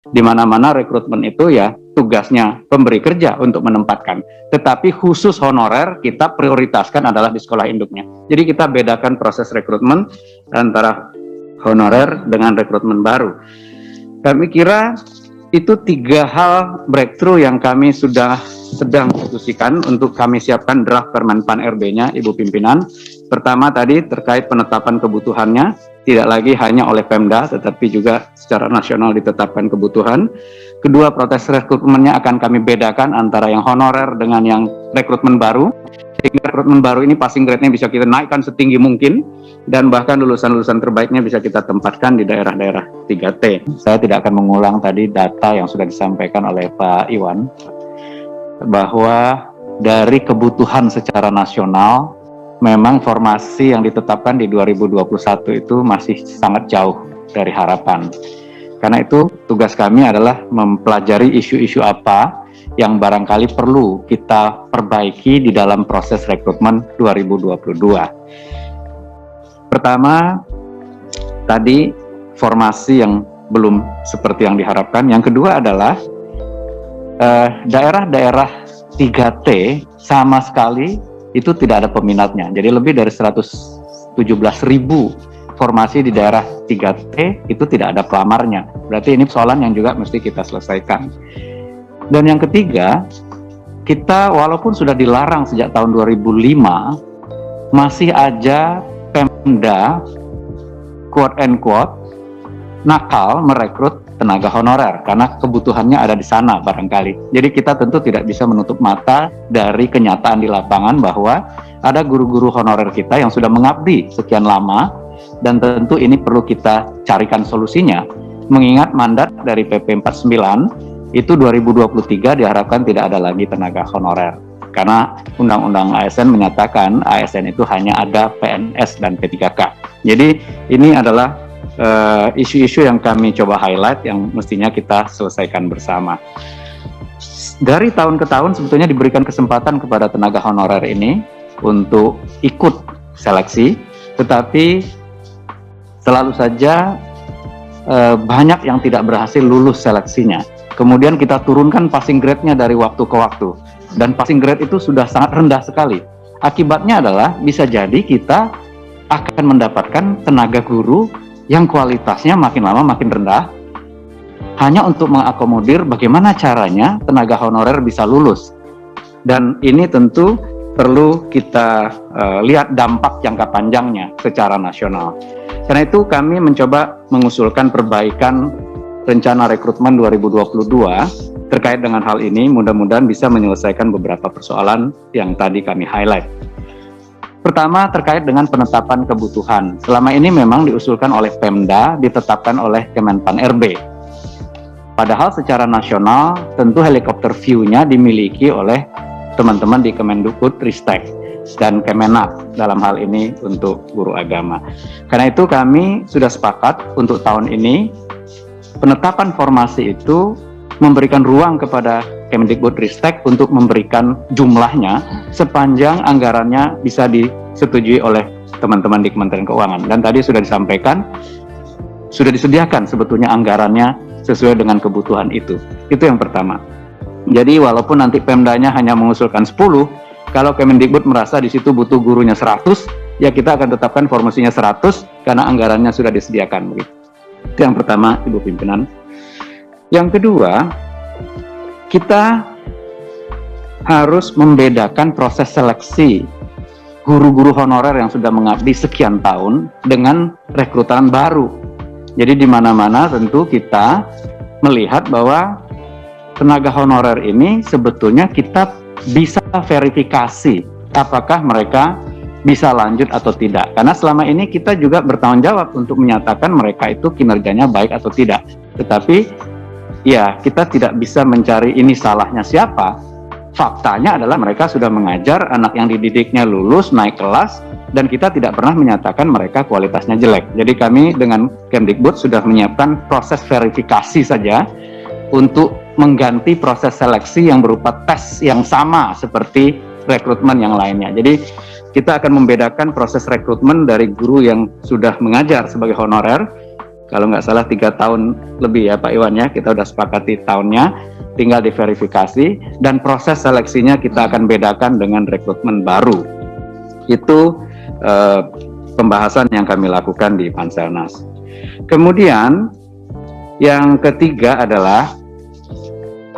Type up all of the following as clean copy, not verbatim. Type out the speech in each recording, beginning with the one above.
Di mana-mana rekrutmen itu ya tugasnya pemberi kerja untuk menempatkan. Tetapi khusus honorer kita prioritaskan adalah di sekolah induknya. Jadi kita bedakan proses rekrutmen antara honorer dengan rekrutmen baru. Kami kira itu 3 hal breakthrough yang kami sudah sedang diskusikan untuk kami siapkan draft Permenpan RB-nya, Ibu Pimpinan. Pertama tadi terkait penetapan kebutuhannya, tidak lagi hanya oleh Pemda, tetapi juga secara nasional ditetapkan kebutuhan. Kedua, proses rekrutmennya akan kami bedakan antara yang honorer dengan yang rekrutmen baru. Sehingga rekrutmen baru ini passing grade-nya bisa kita naikkan setinggi mungkin, dan bahkan lulusan-lulusan terbaiknya bisa kita tempatkan di daerah-daerah 3T. Saya tidak akan mengulang tadi data yang sudah disampaikan oleh Pak Iwan, bahwa dari kebutuhan secara nasional, memang formasi yang ditetapkan di 2021 itu masih sangat jauh dari harapan. Karena itu tugas kami adalah mempelajari isu-isu apa yang barangkali perlu kita perbaiki di dalam proses rekrutmen 2022. Pertama, tadi formasi yang belum seperti yang diharapkan. Yang kedua adalah daerah-daerah 3T sama sekali itu tidak ada peminatnya. Jadi lebih dari 117.000 formasi di daerah 3T itu tidak ada pelamarnya. Berarti ini persoalan yang juga mesti kita selesaikan. Dan yang ketiga, kita walaupun sudah dilarang sejak tahun 2005, masih aja Pemda quote and quote nakal merekrut tenaga honorer karena kebutuhannya ada di sana barangkali. Jadi kita tentu tidak bisa menutup mata dari kenyataan di lapangan bahwa ada guru-guru honorer kita yang sudah mengabdi sekian lama, dan tentu ini perlu kita carikan solusinya. Mengingat mandat dari PP 49 itu 2023 diharapkan tidak ada lagi tenaga honorer. Karena Undang-Undang ASN menyatakan ASN itu hanya ada PNS dan P3K. Jadi ini adalah isu-isu yang kami coba highlight yang mestinya kita selesaikan bersama. Dari tahun ke tahun sebetulnya diberikan kesempatan kepada tenaga honorer ini untuk ikut seleksi, tetapi selalu saja banyak yang tidak berhasil lulus seleksinya. Kemudian kita turunkan passing grade-nya dari waktu ke waktu, dan passing grade itu sudah sangat rendah sekali. Akibatnya adalah bisa jadi kita akan mendapatkan tenaga guru yang kualitasnya makin lama makin rendah, hanya untuk mengakomodir bagaimana caranya tenaga honorer bisa lulus. Dan ini tentu perlu kita lihat dampak jangka panjangnya secara nasional. Karena itu kami mencoba mengusulkan perbaikan rencana rekrutmen 2022 terkait dengan hal ini, mudah-mudahan bisa menyelesaikan beberapa persoalan yang tadi kami highlight. Pertama, terkait dengan penetapan kebutuhan. Selama ini memang diusulkan oleh Pemda, ditetapkan oleh Kemenpan RB. Padahal secara nasional, tentu helikopter view-nya dimiliki oleh teman-teman di Kemendikbud-Ristek dan Kemenak dalam hal ini untuk guru agama. Karena itu kami sudah sepakat untuk tahun ini, penetapan formasi itu memberikan ruang kepada Kemendikbud-Ristek untuk memberikan jumlahnya sepanjang anggarannya bisa disetujui oleh teman-teman di Kementerian Keuangan. Dan tadi sudah disampaikan, sudah disediakan sebetulnya anggarannya sesuai dengan kebutuhan itu. Itu yang pertama. Jadi walaupun nanti Pemdanya hanya mengusulkan 10, kalau Kemendikbud merasa di situ butuh gurunya 100, ya kita akan tetapkan formasinya 100 karena anggarannya sudah disediakan. Begitu. Itu yang pertama, Ibu Pimpinan. Yang kedua, kita harus membedakan proses seleksi guru-guru honorer yang sudah mengabdi sekian tahun dengan rekrutan baru. Jadi di mana-mana tentu kita melihat bahwa tenaga honorer ini sebetulnya kita bisa verifikasi apakah mereka bisa lanjut atau tidak. Karena selama ini kita juga bertanggung jawab untuk menyatakan mereka itu kinerjanya baik atau tidak. Tetapi ya, kita tidak bisa mencari ini salahnya siapa. Faktanya adalah mereka sudah mengajar, anak yang dididiknya lulus, naik kelas, dan kita tidak pernah menyatakan mereka kualitasnya jelek. Jadi kami dengan Kemdikbud sudah menyiapkan proses verifikasi saja untuk mengganti proses seleksi yang berupa tes yang sama seperti rekrutmen yang lainnya. Jadi kita akan membedakan proses rekrutmen dari guru yang sudah mengajar sebagai honorer kalau nggak salah 3 tahun lebih ya Pak Iwan ya, kita udah sepakati tahunnya, tinggal diverifikasi dan proses seleksinya kita akan bedakan dengan rekrutmen baru. Itu pembahasan yang kami lakukan di Panselnas. Kemudian yang ketiga adalah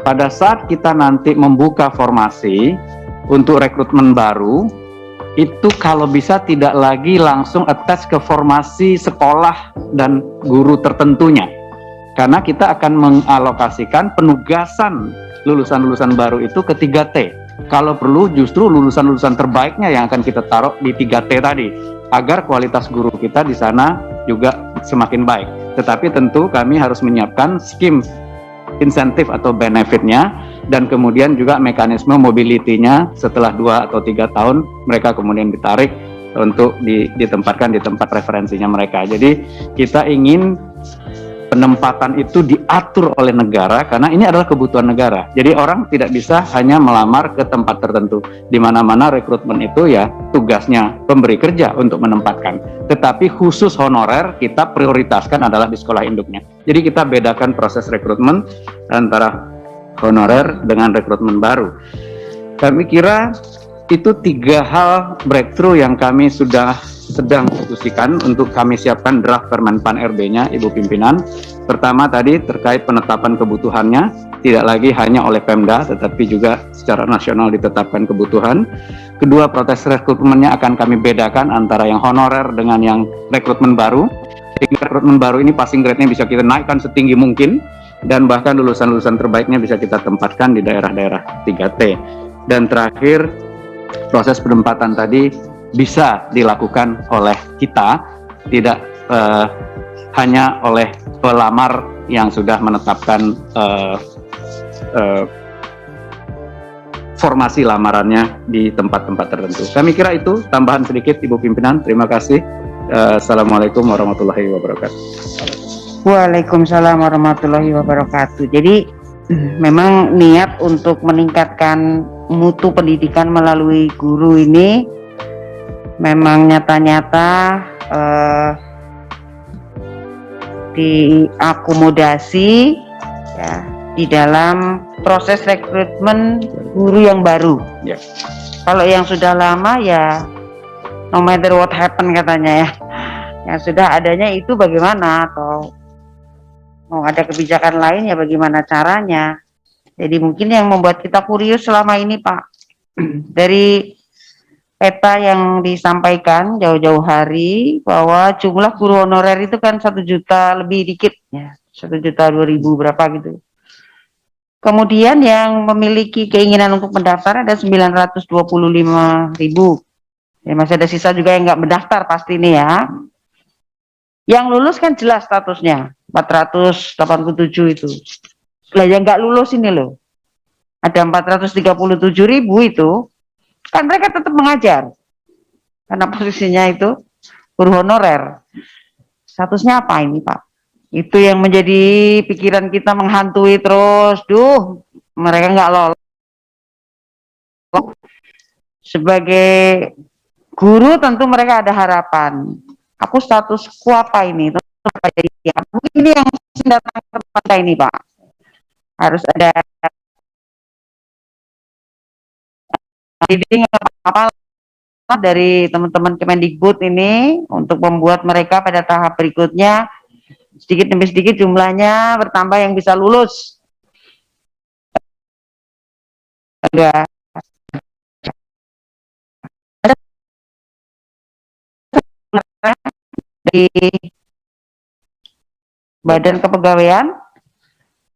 pada saat kita nanti membuka formasi untuk rekrutmen baru, itu kalau bisa tidak lagi langsung attach ke formasi sekolah dan guru tertentunya, karena kita akan mengalokasikan penugasan lulusan-lulusan baru itu ke 3T. Kalau perlu justru lulusan-lulusan terbaiknya yang akan kita taruh di 3T tadi, agar kualitas guru kita di sana juga semakin baik. Tetapi tentu kami harus menyiapkan skim insentif atau benefitnya, dan kemudian juga mekanisme mobility-nya setelah 2 atau 3 tahun mereka kemudian ditarik untuk ditempatkan di tempat referensinya mereka. Jadi kita ingin penempatan itu diatur oleh negara karena ini adalah kebutuhan negara. Jadi orang tidak bisa hanya melamar ke tempat tertentu. Di mana-mana rekrutmen itu ya tugasnya pemberi kerja untuk menempatkan. Tetapi khusus honorer kita prioritaskan adalah di sekolah induknya. Jadi kita bedakan proses rekrutmen antara honorer dengan rekrutmen baru. Kami kira itu 3 hal breakthrough yang kami sudah sedang diskusikan untuk kami siapkan draft Permenpan RB-nya, Ibu Pimpinan. Pertama tadi terkait penetapan kebutuhannya, tidak lagi hanya oleh Pemda, tetapi juga secara nasional ditetapkan kebutuhan. Kedua, proses rekrutmennya akan kami bedakan antara yang honorer dengan yang rekrutmen baru, sehingga rekrutmen baru ini passing grade-nya bisa kita naikkan setinggi mungkin, dan bahkan lulusan-lulusan terbaiknya bisa kita tempatkan di daerah-daerah 3T. Dan terakhir, proses penempatan tadi bisa dilakukan oleh kita, tidak hanya oleh pelamar yang sudah menetapkan formasi lamarannya di tempat-tempat tertentu. Kami kira itu tambahan sedikit, Ibu Pimpinan. Terima kasih. Assalamualaikum warahmatullahi wabarakatuh. Waalaikumsalam warahmatullahi wabarakatuh. Jadi memang niat untuk meningkatkan mutu pendidikan melalui guru ini memang nyata-nyata diakomodasi ya di dalam proses rekrutmen guru yang baru. Ya. Kalau yang sudah lama ya no matter what happen katanya ya, yang sudah adanya itu bagaimana, atau mau ada kebijakan lain ya bagaimana caranya. Jadi mungkin yang membuat kita kurius selama ini Pak, dari peta yang disampaikan jauh-jauh hari bahwa jumlah guru honorer itu kan 1 juta lebih dikit ya, 1.200.000 berapa gitu. Kemudian yang memiliki keinginan untuk mendaftar ada 925.000. Ya, masih ada sisa juga yang nggak mendaftar pasti nih ya. Yang lulus kan jelas statusnya 487 itu. Lah yang nggak lulus ini loh, ada 437.000 itu. Kan mereka tetap mengajar karena posisinya itu guru honorer. Statusnya apa ini Pak? Itu yang menjadi pikiran kita menghantui terus. Duh, mereka nggak lolos. Sebagai guru tentu mereka ada harapan. Aku statusku apa ini? Mungkin ini yang datang ke tempat ini Pak. Harus ada jadi apa dari teman-teman Kemendikbud ini untuk membuat mereka pada tahap berikutnya sedikit demi sedikit jumlahnya bertambah yang bisa lulus. Ada di Badan Kepegawaian